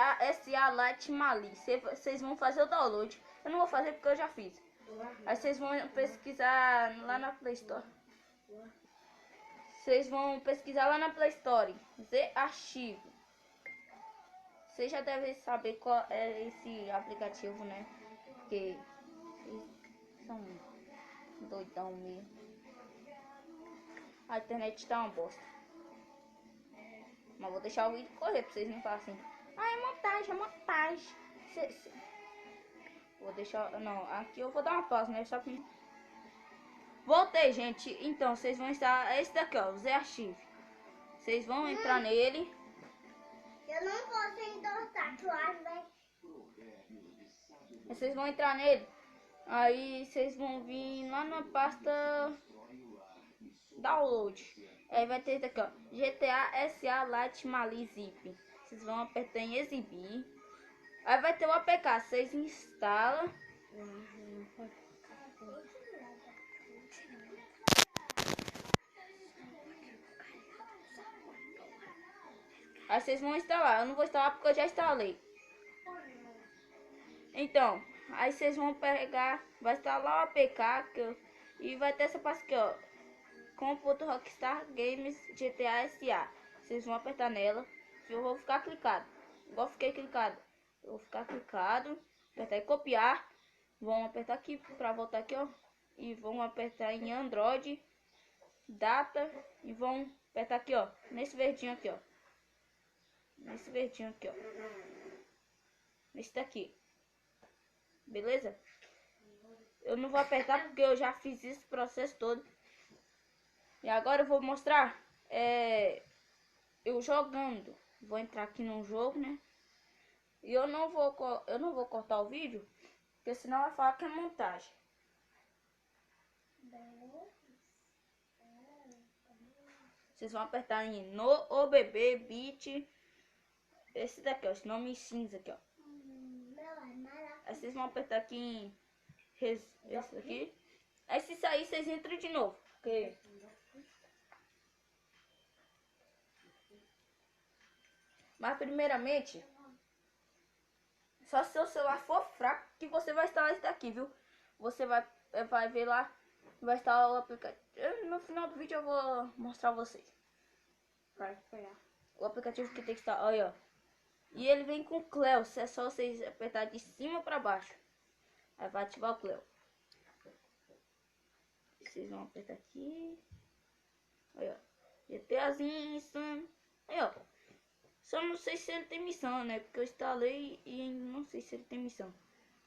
GTA SA Lite Mali. Vocês vão fazer o download. Eu não vou fazer porque eu já fiz. Aí vocês vão pesquisar lá na Play Store. Vocês vão pesquisar lá na Play Store. Z Archivo. Vocês já devem saber qual é esse aplicativo, né? Porque eles são doidão mesmo. A internet tá uma bosta. Mas vou deixar o vídeo correr pra vocês não falarem assim. Ah, é montagem, é montagem. Vou deixar... Não, aqui eu vou dar uma pausa, né? Só que... Voltei, gente. Então, vocês vão instalar esse daqui, ó. O Z Archive. Vocês vão entrar nele. Eu não posso endossar, tu acha? Vocês vão entrar nele. Aí vocês vão vir lá na pasta download. Aí vai ter isso aqui, ó. GTA SA Lite Mali Zip. Vocês vão apertar em exibir. Aí vai ter o APK. Vocês instalam. Aí vocês vão instalar. Eu não vou instalar porque eu já instalei. Então, aí vocês vão pegar, vai instalar o APK e vai ter essa pasta aqui, ó. .rockstar games GTA SA. Vocês vão apertar nela. Eu vou ficar clicado. Igual fiquei clicado. Eu vou ficar clicado. Apertar em copiar. Vão apertar aqui para voltar aqui, ó. E vão apertar em Android. Data. E vão apertar aqui, ó. Nesse verdinho aqui, ó. Nesse verdinho aqui, ó. Nesse daqui. Beleza? Eu não vou apertar porque eu já fiz esse processo todo. E agora eu vou mostrar eu jogando. Vou entrar aqui no jogo, né? E eu não vou cortar o vídeo, porque senão vai falar que é montagem. Vocês vão apertar em no OBB Beat. Esse daqui, ó, esse nome cinza aqui, ó. Aí vocês vão apertar aqui em esse aqui. Aí se sair, vocês entram de novo. Okay. Mas primeiramente, só se seu celular for fraco que você vai instalar esse daqui, viu? Você vai ver lá, vai instalar o aplicativo. No final do vídeo eu vou mostrar a vocês. O aplicativo que tem que estar, olha, ó. E ele vem com o Cleo, é só vocês apertar de cima para baixo. Aí vai ativar o Cleo. Vocês vão apertar aqui. Olha, ó. GTAzinho insano. Aí, ó. Só não sei se ele tem missão, né? Porque eu instalei e não sei se ele tem missão.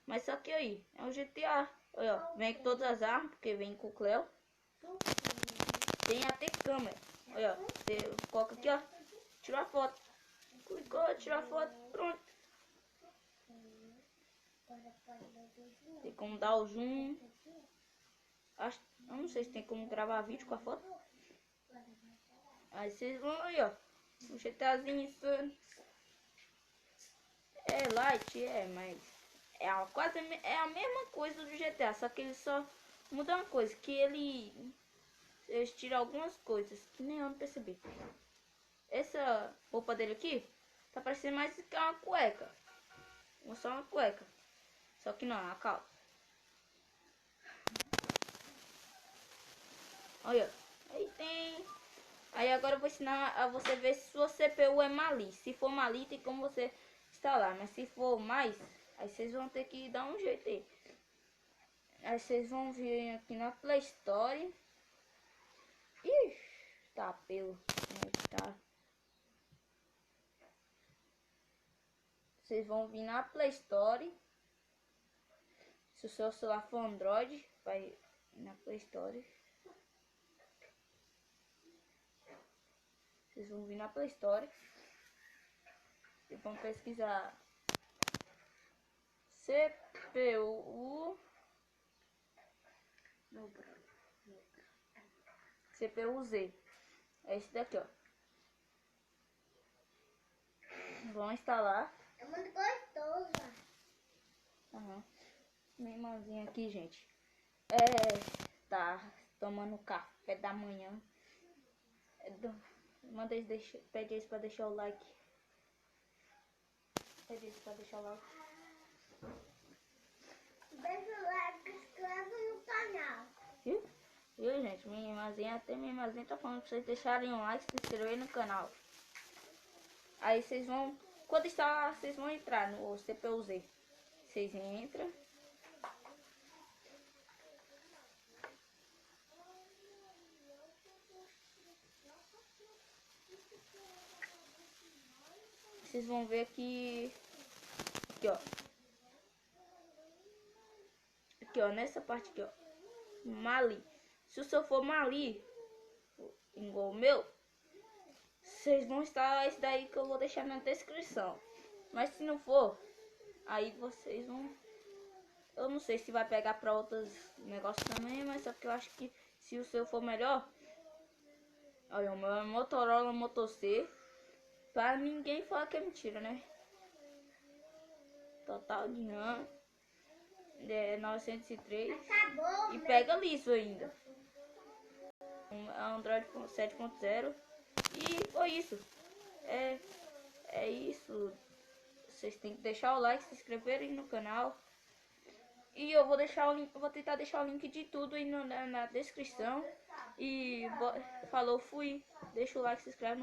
Mas só que aí, é um GTA. Olha, ó. Vem com todas as armas, porque vem com o Cleo. Tem até câmera. Olha, ó. Você coloca aqui, ó. Tira a foto. Clicou, tira a foto. Pronto. Tem como dar o zoom. Eu não sei se tem como gravar vídeo com a foto. Aí vocês vão aí, ó. O GTAzinho insano. É light, mas é a mesma coisa do GTA, só que ele só muda uma coisa, que eles tiram algumas coisas que nem eu não percebi. Essa roupa dele aqui tá parecendo mais que uma cueca. Só uma cueca. Só que não, é uma calça. Olha, aí tem. Aí agora eu vou ensinar a você ver se sua CPU é Mali. Se for Mali, tem como você instalar. Mas se for mais, aí vocês vão ter que dar um jeito aí. Aí vocês vão vir aqui na Play Store. Ih, tá pelo. Tá. Vocês vão vir na Play Store. Se o seu celular for Android, vai na Play Store. Vocês vão vir na Play Store e vão pesquisar CPU CPU-Z. É esse daqui, ó. Vão instalar. É muito gostoso. Minha irmãzinha aqui, gente. Tá tomando café da manhã. Pede eles pra deixar o like. Pede pra deixar o like. Deixa o like, se inscreve no canal. Viu, gente? Minha irmãzinha, até minha irmãzinha tá falando pra vocês deixarem um like, se inscreverem no canal. Aí vocês vão, quando instalar, vocês vão entrar no CPU-Z. Vocês entram. Vocês vão ver aqui, ó. Aqui, ó, nessa parte aqui, ó. Mali. Se o seu for Mali, igual o meu, vocês vão instalar esse daí que eu vou deixar na descrição. Mas se não for, aí vocês vão... Eu não sei se vai pegar para outros negócios também, mas só que eu acho que se o seu for melhor... Olha, o meu é Motorola Moto C. Para ninguém falar que é mentira, né? Total de RAM é 903 Acabou, e pega liso ainda. É Android 7.0 e foi isso. É isso. Vocês têm que deixar o like, se inscreverem no canal. E eu vou deixar o link, vou tentar deixar o link de tudo aí na descrição. E falou, fui. Deixa o like, se inscreve no